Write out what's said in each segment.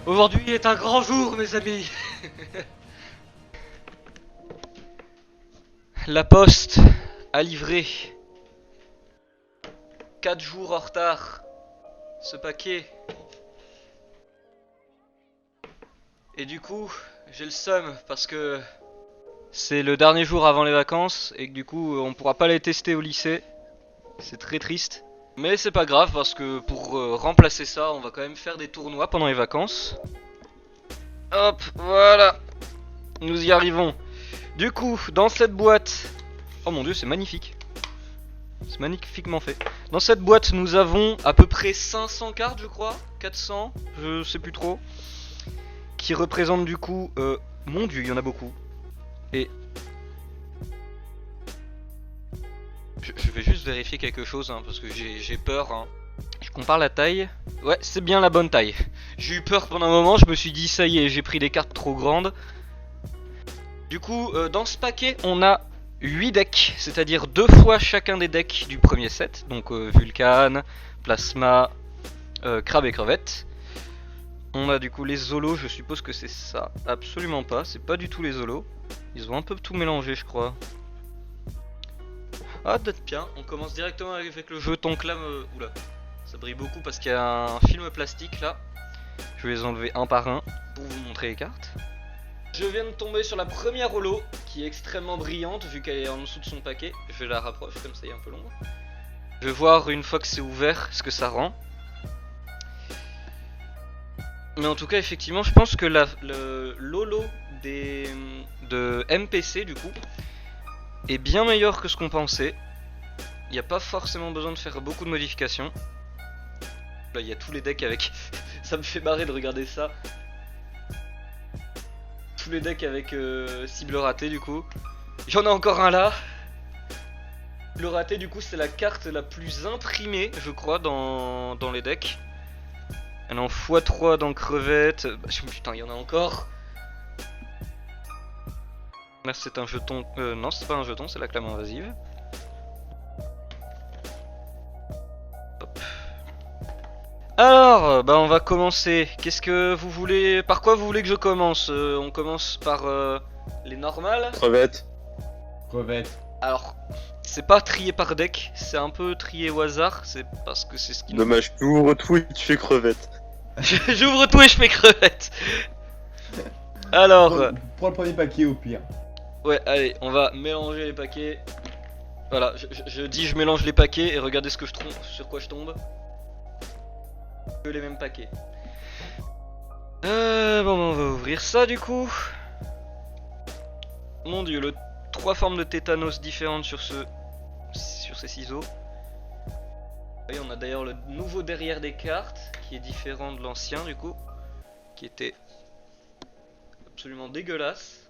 Aujourd'hui est un grand jour, mes amis. La poste a livré 4 jours en retard ce paquet. Et du coup, j'ai le seum parce que c'est le dernier jour avant les vacances et que du coup, on pourra pas les tester au lycée. C'est très triste. Mais c'est pas grave parce que pour remplacer ça, on va quand même faire des tournois pendant les vacances. Hop, voilà. Nous y arrivons. Du coup, dans cette boîte... Oh mon dieu, c'est magnifique. C'est magnifiquement fait. Dans cette boîte, nous avons à peu près 500 cartes, je crois. 400, je sais plus trop. Qui représentent du coup... mon dieu, il y en a beaucoup. Et... Je vais juste vérifier quelque chose, hein, parce que j'ai peur. Hein. Je compare la taille. Ouais, c'est bien la bonne taille. J'ai eu peur pendant un moment, je me suis dit, ça y est, j'ai pris des cartes trop grandes. Du coup, dans ce paquet, on a 8 decks, c'est-à-dire 2 fois chacun des decks du premier set. Donc Vulcan, Plasma, Crabe et Crevette. On a du coup les Zolos, je suppose que c'est ça. Absolument pas, c'est pas du tout les Zolos. Ils ont un peu tout mélangé, je crois. Ah, d'être bien, on commence directement avec le jeton Clam. Oula, ça brille beaucoup parce qu'il y a un film plastique là. Je vais les enlever un par un pour vous montrer les cartes. Je viens de tomber sur la première holo qui est extrêmement brillante vu qu'elle est en dessous de son paquet. Je vais la rapprocher comme ça, il y a un peu l'ombre. Je vais voir une fois que c'est ouvert ce que ça rend. Mais en tout cas, effectivement, je pense que l'holo de MPC du coup est bien meilleur que ce qu'on pensait. Il n'y a pas forcément besoin de faire beaucoup de modifications. Là, il y a tous les decks avec. Ça me fait marrer de regarder ça. Tous les decks avec cible ratée du coup. Il y en a encore un là. Le raté du coup c'est la carte la plus imprimée je crois dans les decks. Elle est en x3 dans crevette. Bah, putain il y en a encore. Là c'est un jeton. Non c'est pas un jeton, c'est la clame invasive. Hop. Alors bah on va commencer. Qu'est-ce que vous voulez. Par quoi vous voulez que je commence on commence par les normales. Crevette. Crevette. Alors, c'est pas trié par deck, c'est un peu trié au hasard, c'est parce que c'est ce qui... Dommage, tu ouvres tout et tu fais crevette. J'ouvre tout et je fais crevette. Alors... Prends le premier paquet au pire. Ouais, allez, on va mélanger les paquets. Voilà, je dis je mélange les paquets et regardez ce que je trompe, sur quoi je tombe. Que les mêmes paquets. Bon, on va ouvrir ça du coup. Mon dieu, le 3 formes de tétanos différentes sur ces ciseaux. Et on a d'ailleurs le nouveau derrière des cartes qui est différent de l'ancien du coup, qui était absolument dégueulasse.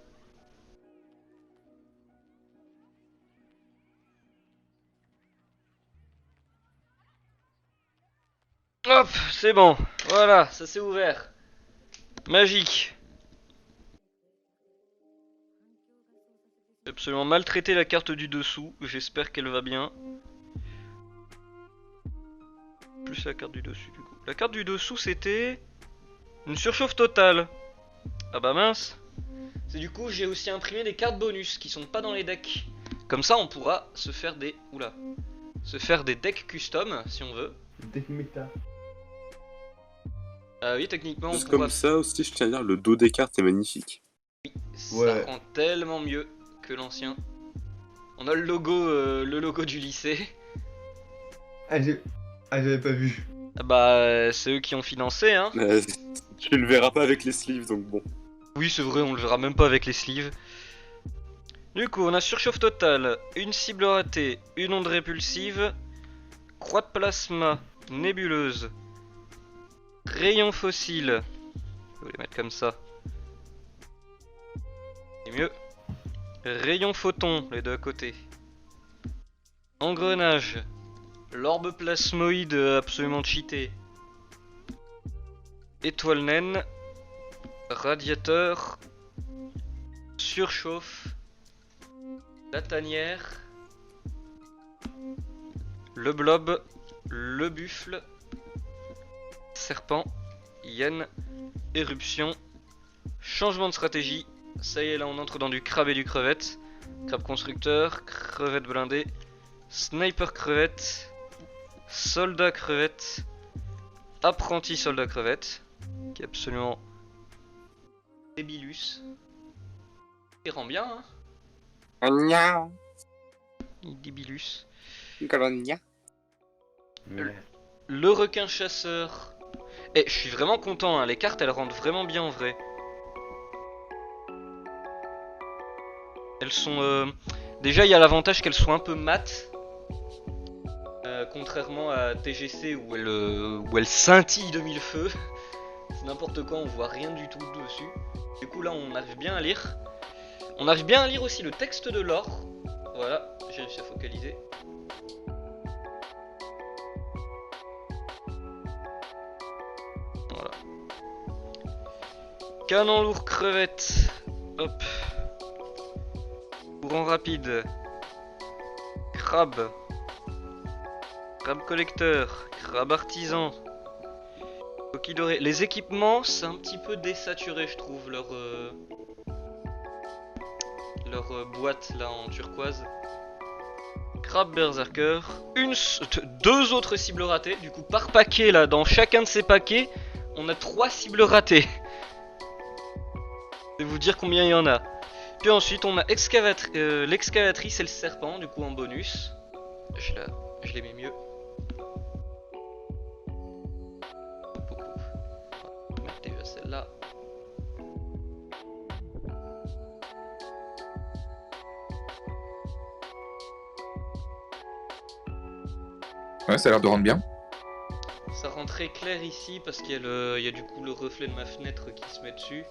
Hop, c'est bon, voilà, ça s'est ouvert. Magique. J'ai absolument maltraité la carte du dessous, j'espère qu'elle va bien. Plus la carte du dessus du coup. La carte du dessous c'était une surchauffe totale. Ah bah mince. C'est du coup j'ai aussi imprimé des cartes bonus qui sont pas dans les decks. Comme ça on pourra se faire des... Oula. Se faire des decks custom si on veut. Deck méta. Ah oui techniquement on Juste pourra... comme ça aussi, je tiens à dire, le dos des cartes est magnifique. Ça Ouais. rend tellement mieux que l'ancien. On a le logo du lycée. Ah, j'avais pas vu. Ah bah c'est eux qui ont financé hein. Tu le verras pas avec les sleeves, donc bon. Oui c'est vrai on le verra même pas avec les sleeves. Du coup on a surchauffe totale, une cible ratée, une onde répulsive, croix de plasma, nébuleuse, rayon fossile, je vais les mettre comme ça, c'est mieux, rayon photon, les deux à côté, engrenage, l'orbe plasmoïde absolument cheaté, étoile naine, radiateur, surchauffe, la tanière, le blob, le buffle, serpent, hyène, Éruption. Changement de stratégie. Ça y est, là on entre dans du crabe et du crevette. Crabe constructeur, crevette blindée, sniper crevette, soldat crevette, apprenti soldat crevette, qui est absolument débilus. Il rend bien, hein. Gna. Débilus. Gna. Le requin chasseur. Eh, je suis vraiment content, hein. Les cartes elles rendent vraiment bien en vrai. Elles sont... Déjà il y a l'avantage qu'elles soient un peu mates. Contrairement à TGC où elles scintillent de mille feux. C'est n'importe quoi, on voit rien du tout dessus. Du coup là on arrive bien à lire. On arrive bien à lire aussi le texte de l'or. Voilà, j'ai réussi à focaliser. Voilà. Canon lourd crevette. Hop. Courant rapide. Crabe. Crabe collecteur. Crabe artisan. Coquille dorée. Les équipements, c'est un petit peu désaturé, je trouve, leur boîte là en turquoise. Crabe berserker. Deux autres cibles ratées. Du coup, par paquet là, dans chacun de ces paquets, on a 3 cibles ratées. Je vais vous dire combien il y en a. Puis ensuite, on a l'excavatrice et le serpent, du coup en bonus. Je les mets mieux. Beaucoup. On va mettre déjà celle-là. Ouais, ça a l'air de rendre bien. Ça rend très clair ici parce qu'il y a du coup le reflet de ma fenêtre qui se met dessus.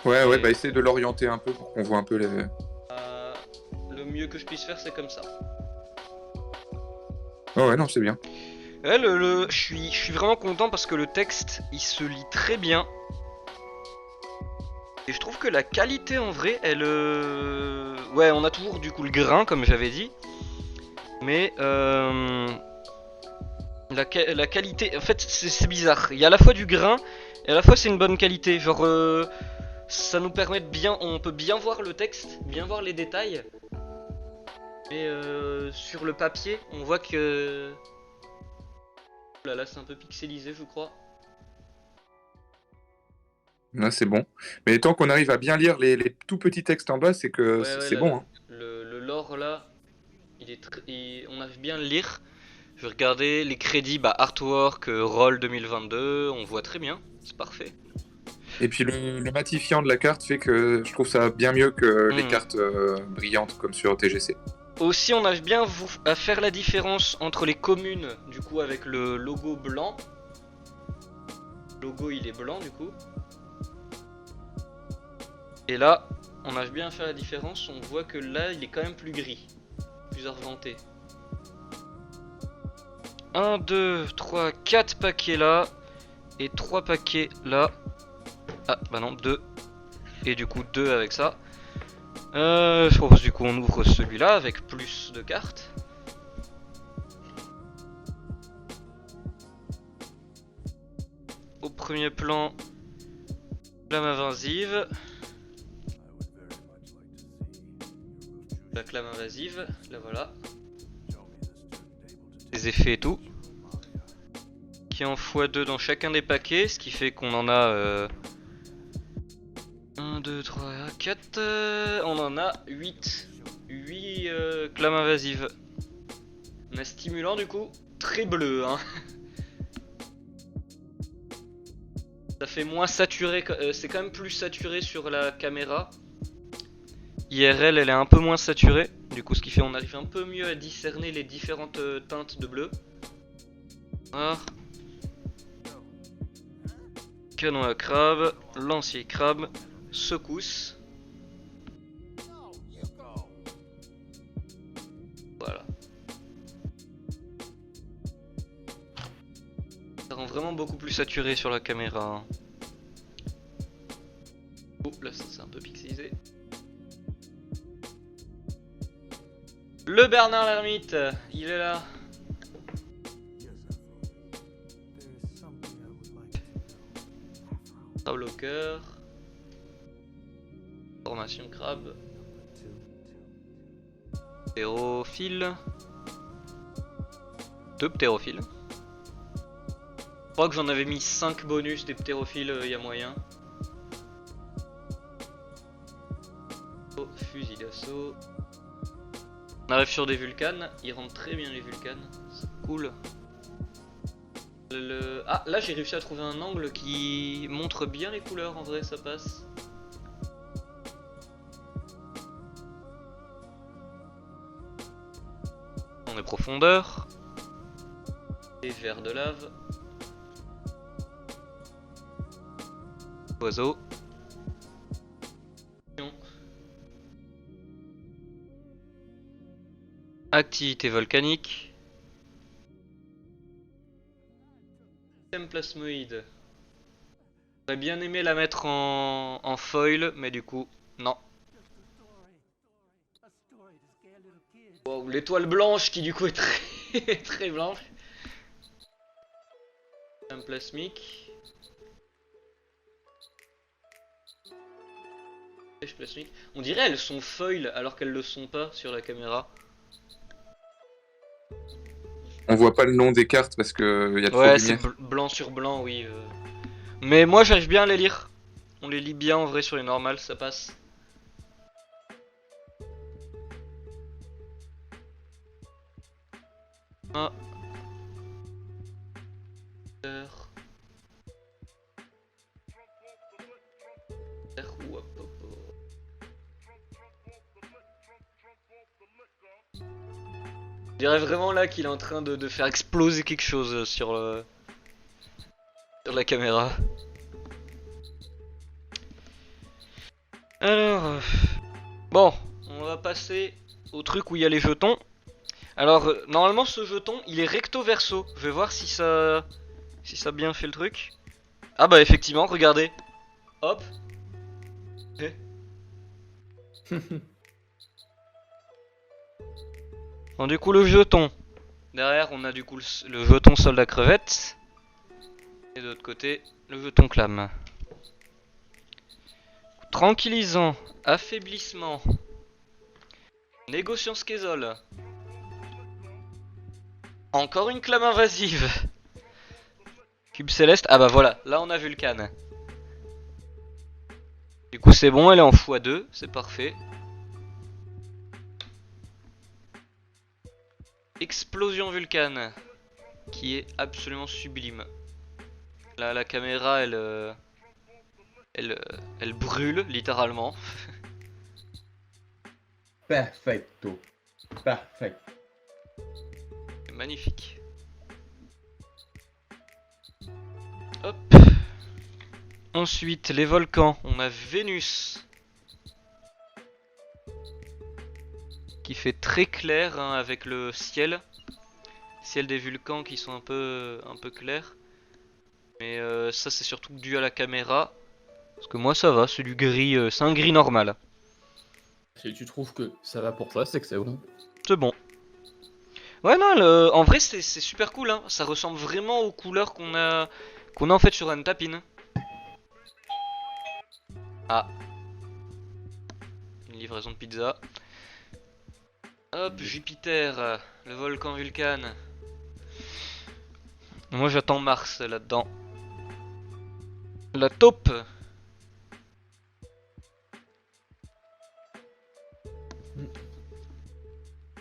Ouais, ouais, Et- bah essaye de l'orienter un peu pour qu'on voit un peu les... Le mieux que je puisse faire, c'est comme ça. Oh ouais, non, c'est bien. Ouais, je suis vraiment content parce que le texte, il se lit très bien. Et je trouve que la qualité en vrai, ouais, on a toujours du coup le grain, comme j'avais dit. Mais la qualité, en fait, c'est bizarre. Il y a à la fois du grain et à la fois c'est une bonne qualité. Genre, ça nous permet de bien, on peut bien voir le texte, bien voir les détails. Mais sur le papier, on voit que... Là, c'est un peu pixelisé, je crois. Là, c'est bon. Mais tant qu'on arrive à bien lire les tout petits textes en bas, c'est que Ouais, c'est là, bon. Hein. Le lore là, on arrive bien à le lire. Je vais regarder les crédits, bah artwork, roll 2022, on voit très bien, c'est parfait. Et puis le matifiant de la carte fait que je trouve ça bien mieux que les Mhm. cartes brillantes comme sur TGC. Aussi, on arrive bien à faire la différence entre les communes, du coup, avec le logo blanc. Le logo, il est blanc, du coup. Et là, on arrive bien à faire la différence. On voit que là, il est quand même plus gris, plus argenté. 1, 2, 3, 4 paquets là. Et 3 paquets là. Ah, bah non, 2. Et du coup, 2 avec ça. Je propose du coup on ouvre celui-là avec plus de cartes. Au premier plan, clame invasive. La clame invasive, la voilà. Les effets et tout. Qui est en x2 dans chacun des paquets, ce qui fait qu'on en a 1, 2, 3, 4, on en a 8. 8 clames invasives. On a stimulant du coup, très bleu hein. Ça fait moins saturé, c'est quand même plus saturé sur la caméra. IRL elle est un peu moins saturée, du coup ce qui fait on arrive un peu mieux à discerner les différentes teintes de bleu. Voilà. Canon à crabe, lancier crabe, secousse. Voilà. Ça rend vraiment beaucoup plus saturé sur la caméra. Oh là ça c'est un peu pixelisé. Le Bernard l'ermite, il est là. Crabe au cœur. Formation crabe. Ptérophile. 2 ptérophiles. Je crois que j'en avais mis 5 bonus des ptérophiles, y a moyen. Oh, fusil d'assaut. On arrive sur des vulcanes, ils rendent très bien les vulcanes, c'est cool. Ah, là j'ai réussi à trouver un angle qui montre bien les couleurs, en vrai ça passe. On est profondeur. Et verre de lave. Oiseau. Activité volcanique. Système plasmoïde. J'aurais bien aimé la mettre en foil, mais du coup, non. Wow, l'étoile blanche qui du coup est très, très blanche. Système plasmique. Flèche plasmique. On dirait elles sont foil alors qu'elles le sont pas sur la caméra. On voit pas le nom des cartes parce que y a trop de Ouais, c'est lumière. blanc sur blanc, oui. Mais moi j'arrive bien à les lire. On les lit bien en vrai sur les normales, ça passe. Ah. Je dirais vraiment là qu'il est en train de faire exploser quelque chose sur la caméra. Alors, bon, on va passer au truc où il y a les jetons. Alors, normalement ce jeton il est recto verso. Je vais voir si ça a bien fait le truc. Ah bah effectivement, regardez. Hop. Eh. Bon, du coup le jeton. Derrière on a du coup le jeton soldat crevette. Et de l'autre côté le jeton clame. Tranquillisant, affaiblissement, négociant skézol. Encore une clame invasive. Cube céleste, ah bah voilà, là on a Vulcan. Du coup c'est bon, elle est en x2, c'est parfait. Explosion Vulcan, qui est absolument sublime. Là la caméra elle brûle littéralement. Perfecto. Parfait. C'est magnifique. Hop. Ensuite les volcans, on a Vénus. Qui fait très clair hein, avec le ciel. Ciel des volcans qui sont un peu clairs. Mais ça c'est surtout dû à la caméra. Parce que moi ça va, c'est du gris, c'est un gris normal. Si tu trouves que ça va pour toi, c'est que c'est bon. C'est bon. Ouais non, en vrai c'est super cool hein. Ça ressemble vraiment aux couleurs qu'on a en fait sur Antapin. Ah. Une livraison de pizza. Hop, Jupiter, le volcan Vulcan. Moi j'attends Mars là-dedans. La taupe.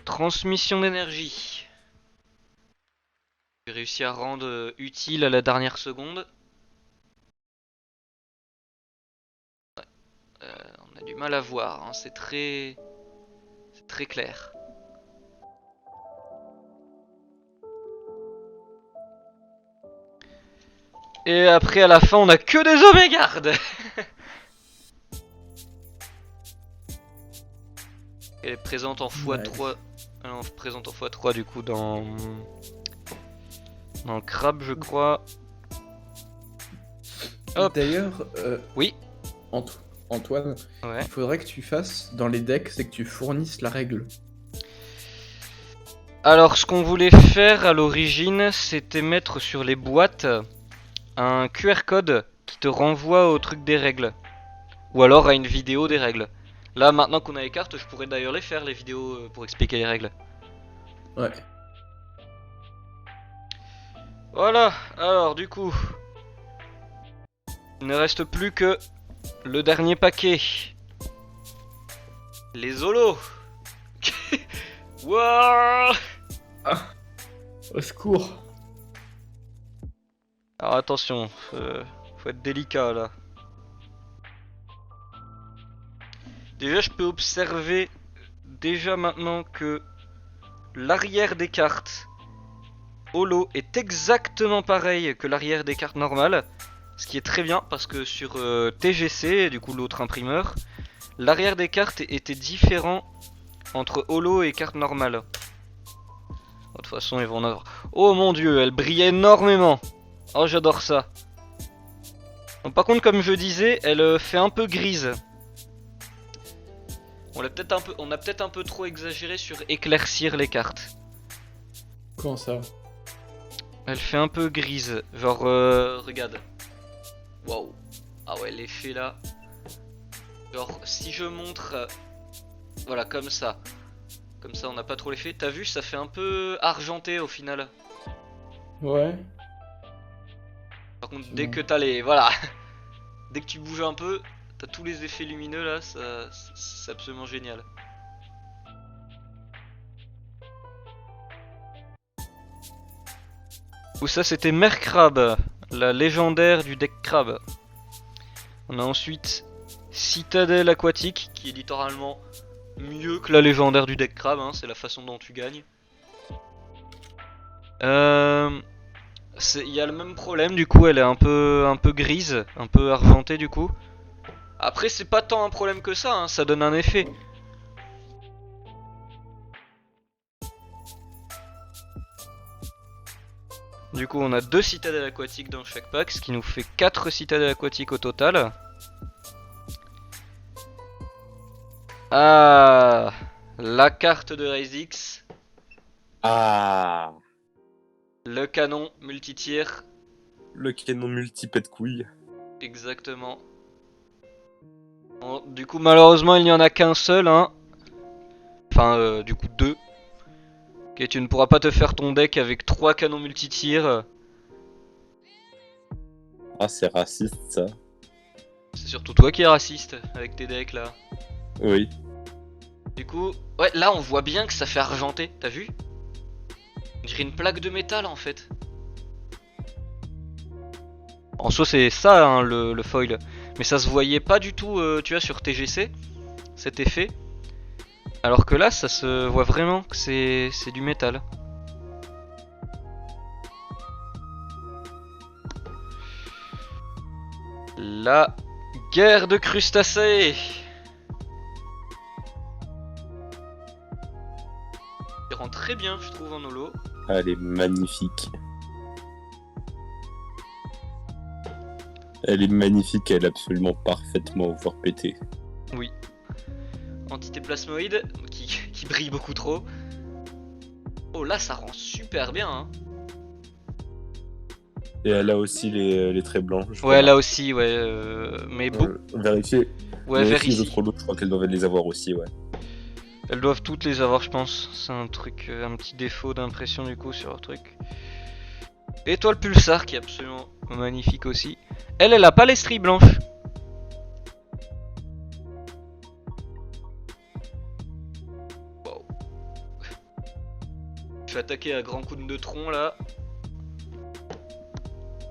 Transmission d'énergie. J'ai réussi à rendre utile à la dernière seconde. Ouais. On a du mal à voir, hein. C'est très clair. Et après à la fin on a que des Omégardes. Elle est présente en x3. Non, présente en x3 du coup dans le crabe je crois. Hop. D'ailleurs, Oui. Antoine, Ouais. il faudrait que tu fasses dans les decks, c'est que tu fournisses la règle. Alors ce qu'on voulait faire à l'origine c'était mettre sur les boîtes un QR code qui te renvoie au truc des règles. Ou alors à une vidéo des règles. Là, maintenant qu'on a les cartes, je pourrais d'ailleurs les faire, les vidéos, pour expliquer les règles. Ouais. Voilà, alors du coup, il ne reste plus que le dernier paquet. Les Zolos. Wouah. Au secours. Alors attention, faut être délicat là. Déjà, je peux observer déjà maintenant que l'arrière des cartes holo est exactement pareil que l'arrière des cartes normales. Ce qui est très bien parce que sur TGC, du coup l'autre imprimeur, l'arrière des cartes était différent entre holo et cartes normales. De toute façon, ils vont en avoir. Oh mon dieu, elle brille énormément. Oh, j'adore ça. Bon, par contre, comme je disais, elle fait un peu grise. On a peut-être un peu trop exagéré sur éclaircir les cartes. Comment ça? Elle fait un peu grise. Genre, regarde. Waouh. Ah ouais, l'effet là. Genre, si je montre. Voilà, comme ça. Comme ça, on n'a pas trop l'effet. T'as vu, ça fait un peu argenté au final. Ouais. Par contre, dès que t'as les. Voilà. Dès que tu bouges un peu, t'as tous les effets lumineux là. C'est absolument génial. Ou ça, c'était Mère Crabe, la légendaire du deck Crabe. On a ensuite Citadelle Aquatique, qui est littéralement mieux que la légendaire du deck Crabe, hein, c'est la façon dont tu gagnes. Il y a le même problème, du coup, elle est un peu grise, un peu argentée du coup. Après, c'est pas tant un problème que ça, hein, ça donne un effet. Du coup, on a 2 citadelles aquatiques dans chaque pack, ce qui nous fait 4 citadelles aquatiques au total. Ah, la carte de Raze X, Ah, le canon multi-tir, le canon multi-pet couille. exactement. Bon, du coup, malheureusement, il n'y en a qu'un seul, hein. Enfin, du coup, 2. Ok, tu ne pourras pas te faire ton deck avec 3 canons multi-tir. Ah, c'est raciste ça. C'est surtout toi qui es raciste avec tes decks là. Oui. Du coup, ouais, là on voit bien que ça fait argenté, t'as vu? On dirait une plaque de métal en fait. En soi c'est ça hein, le foil. Mais ça se voyait pas du tout, tu vois, sur TGC, cet effet. Alors que là ça se voit vraiment que c'est du métal. La guerre de crustacés. Il rend très bien je trouve en holo. Ah, elle est magnifique. Elle est magnifique, elle est absolument parfaitement overpétée. Oui. Entité plasmoïde qui brille beaucoup trop. Oh là ça rend super bien hein. Et elle a aussi les traits blancs. Ouais là aussi ouais mais bon. Vérifier. Ouais vers Les ici. autres lots, je crois qu'elles doivent les avoir aussi, ouais. Elles doivent toutes les avoir je pense. C'est un truc, un petit défaut d'impression du coup sur leur truc. Étoile pulsar qui est absolument magnifique aussi. Elle a pas les stries blanches. Wow. Je suis attaqué à grands coups de neutron là.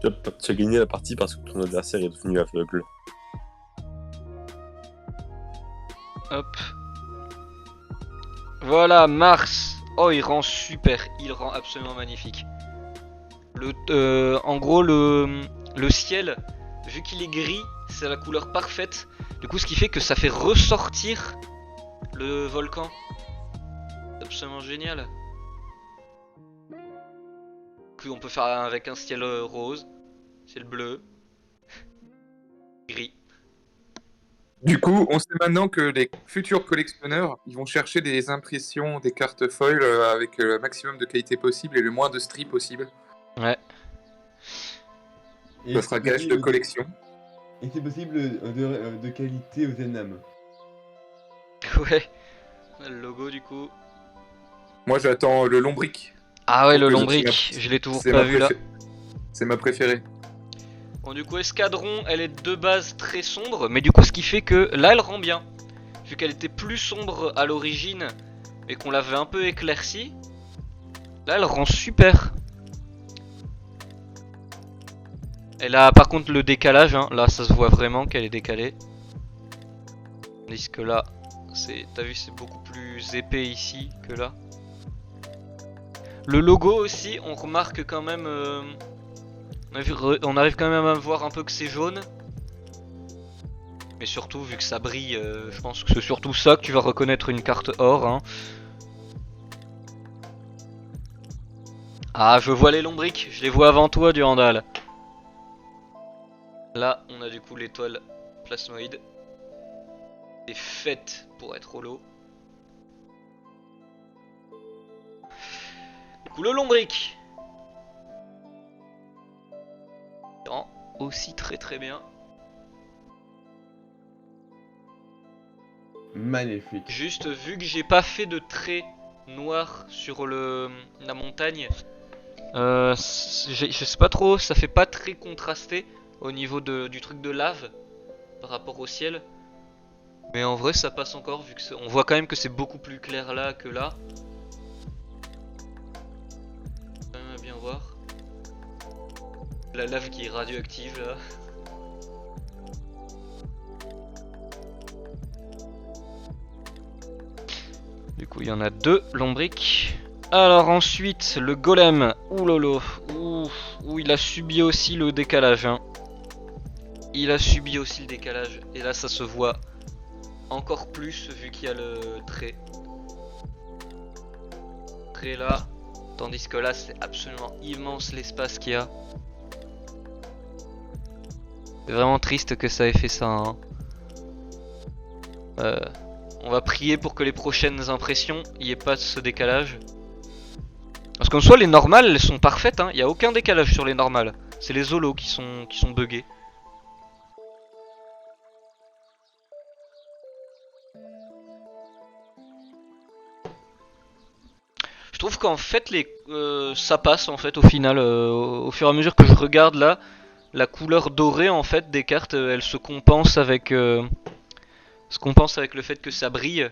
Tu as gagné la partie parce que ton adversaire est devenu aveugle. Hop. Voilà, Mars. Oh, il rend super. Il rend absolument magnifique. En gros, le ciel, vu qu'il est gris, c'est la couleur parfaite. Du coup, ce qui fait que ça fait ressortir le volcan. C'est absolument génial. Puis on peut faire avec un ciel rose, ciel bleu, gris. Du coup, on sait maintenant que les futurs collectionneurs, ils vont chercher des impressions des cartes foil avec le maximum de qualité possible et le moins de stries possible. Ouais. Et Ça sera gage de collection. Et c'est possible de qualité aux Zenam. Ouais. Le logo du coup. Moi, j'attends le lombric. Ah ouais, le Donc, lombric, je l'ai toujours C'est pas ma vu là. C'est ma préférée. Bon, du coup, escadron, elle est de base très sombre, mais du coup, ce qui fait que là, elle rend bien. Vu qu'elle était plus sombre à l'origine et qu'on l'avait un peu éclaircie, là, elle rend super. Elle a par contre le décalage, hein. Là, ça se voit vraiment qu'elle est décalée. Tandis que là, t'as vu, c'est beaucoup plus épais ici que là. Le logo aussi, on remarque quand même. On arrive quand même à voir un peu que c'est jaune. Mais surtout, vu que ça brille, je pense que c'est surtout ça que tu vas reconnaître une carte or. Hein. Ah, je vois les lombrics, je les vois avant toi, Durandal. Là, on a du coup l'étoile plasmoïde. Elle est faite pour être holo. Du coup, le lombric. Il rend aussi très bien. Magnifique. Juste vu que j'ai pas fait de trait noir sur la montagne, je sais pas trop, ça fait pas très contrasté au niveau du truc de lave par rapport au ciel. Mais en vrai ça passe encore vu que on voit quand même que c'est beaucoup plus clair là que là. Quand même à bien voir. La lave qui est radioactive là. Du coup, il y en a deux lombrics. Alors ensuite, le golem. Ouh lolo. Ouh, il a subi aussi le décalage. Hein. Il a subi aussi le décalage. Et là, ça se voit encore plus vu qu'il y a le trait. Trait là. Tandis que là, c'est absolument immense l'espace qu'il y a. C'est vraiment triste que ça ait fait ça. Hein. On va prier pour que les prochaines impressions, il n'y ait pas ce décalage. Parce qu'en soi, les normales, elles sont parfaites. Il n'y a aucun décalage sur les normales. C'est les holos qui sont buggés. Je trouve qu'en fait, ça passe en fait au final. Au fur et à mesure que je regarde là, la couleur dorée en fait des cartes, elle se compense avec... le fait que ça brille,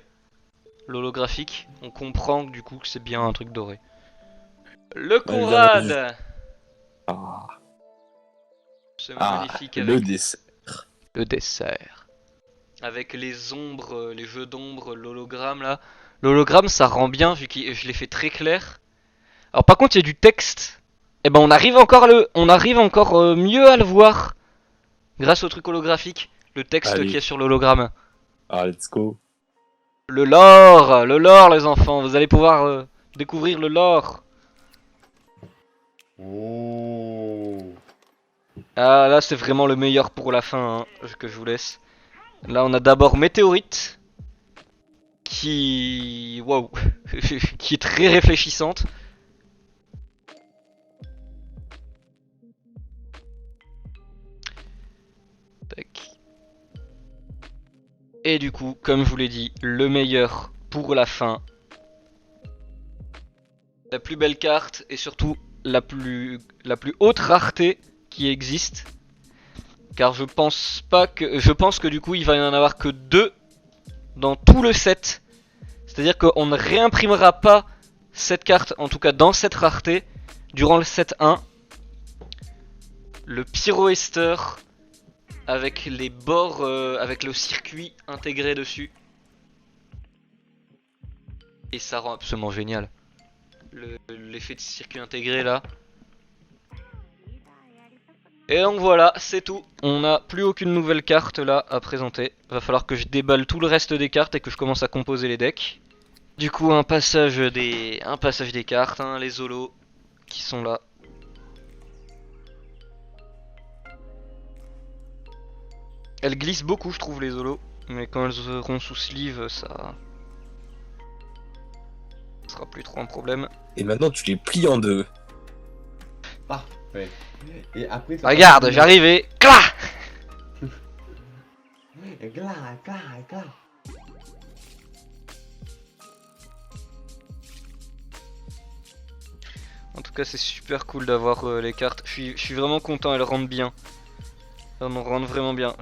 l'holographique, on comprend du coup que c'est bien un truc doré. Le Conrad. Ah, C'est magnifique le avec dessert. le dessert. Avec les ombres, les jeux d'ombre, l'hologramme là. L'hologramme ça rend bien vu que je l'ai fait très clair. Alors par contre il y a du texte. Et ben on arrive encore mieux à le voir grâce au truc holographique. Le texte qu'il y a sur l'hologramme. Ah, let's go. Le lore les enfants, vous allez pouvoir découvrir le lore. Oh. Ah là c'est vraiment le meilleur pour la fin hein, que je vous laisse. Là on a d'abord Météorite qui... Waouh qui est très réfléchissante. Tac. Et du coup, comme je vous l'ai dit, le meilleur pour la fin. La plus belle carte et surtout la plus haute rareté qui existe. Car je pense que du coup il va y en avoir que 2 dans tout le set. C'est-à-dire qu'on ne réimprimera pas cette carte, en tout cas dans cette rareté, durant le set 1. Le Pyroester avec les bords, avec le circuit intégré dessus. Et ça rend absolument génial. L'effet de circuit intégré là. Et donc voilà, c'est tout. On n'a plus aucune nouvelle carte là à présenter. Va falloir que je déballe tout le reste des cartes et que je commence à composer les decks. Du coup, un passage des cartes, hein, les holos qui sont là. Elles glissent beaucoup, je trouve, les holos. Mais quand elles seront sous sleeve, ça sera plus trop un problème. Et maintenant, tu les plies en deux. Parfait. Et après, ça Regarde, j'arrive et... Clah Éclat. En tout cas, c'est super cool d'avoir les cartes. Je suis vraiment content, elles rendent bien. Elles rendent vraiment bien.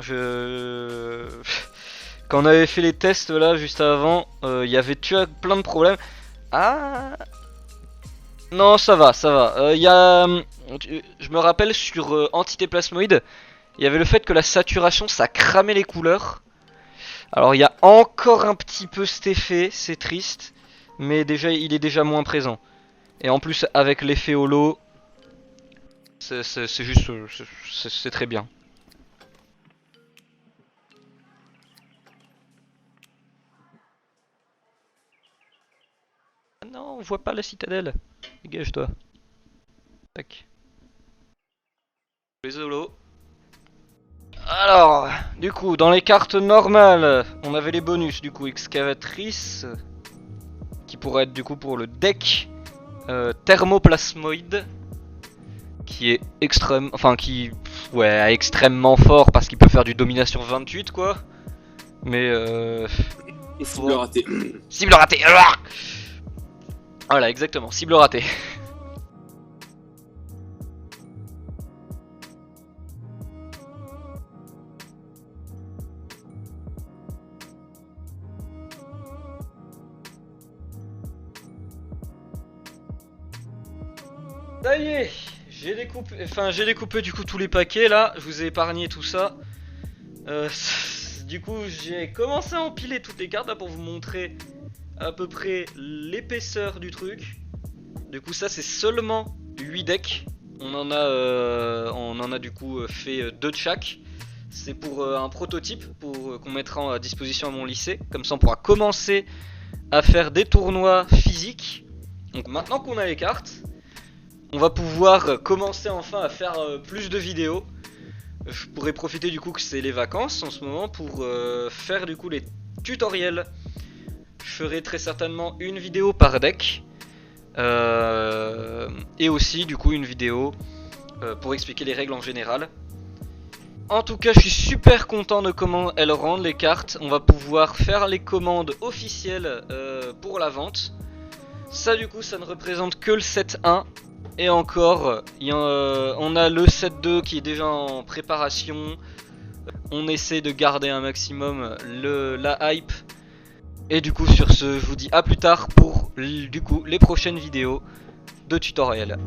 Quand on avait fait les tests là, juste avant, il y avait plein de problèmes. Ah non, ça va. Je me rappelle sur Entité Plasmoïde, il y avait le fait que la saturation, ça cramait les couleurs. Alors il y a encore un petit peu cet effet, c'est triste. Mais déjà, il est déjà moins présent. Et en plus avec l'effet holo, c'est juste, c'est très bien. Ah non, on voit pas la citadelle. Dégage-toi. Tac. Les holos. Alors, du coup, dans les cartes normales, on avait les bonus, du coup, excavatrice, qui pourrait être du coup pour le deck. Thermoplasmoïde, qui est extrêmement fort parce qu'il peut faire du domination 28 quoi. Mais Et cible ratée. cible ratée. Voilà, exactement, cible ratée. Ça y est, j'ai découpé du coup tous les paquets là, je vous ai épargné tout ça. Du coup j'ai commencé à empiler toutes les cartes là pour vous montrer à peu près l'épaisseur du truc. Du coup ça c'est seulement 8 decks, on en a du coup fait 2 de chaque. C'est pour un prototype qu'on mettra à disposition à mon lycée, comme ça on pourra commencer à faire des tournois physiques. Donc maintenant qu'on a les cartes, on va pouvoir commencer enfin à faire plus de vidéos. Je pourrais profiter du coup que c'est les vacances en ce moment pour faire du coup les tutoriels. Je ferai très certainement une vidéo par deck. Et aussi du coup une vidéo pour expliquer les règles en général. En tout cas je suis super content de comment elles rendent les cartes. On va pouvoir faire les commandes officielles pour la vente. Ça du coup ça ne représente que le set 1. Et encore, on a le set 2 qui est déjà en préparation. On essaie de garder un maximum la hype. Et du coup sur ce, je vous dis à plus tard pour du coup les prochaines vidéos de tutoriel.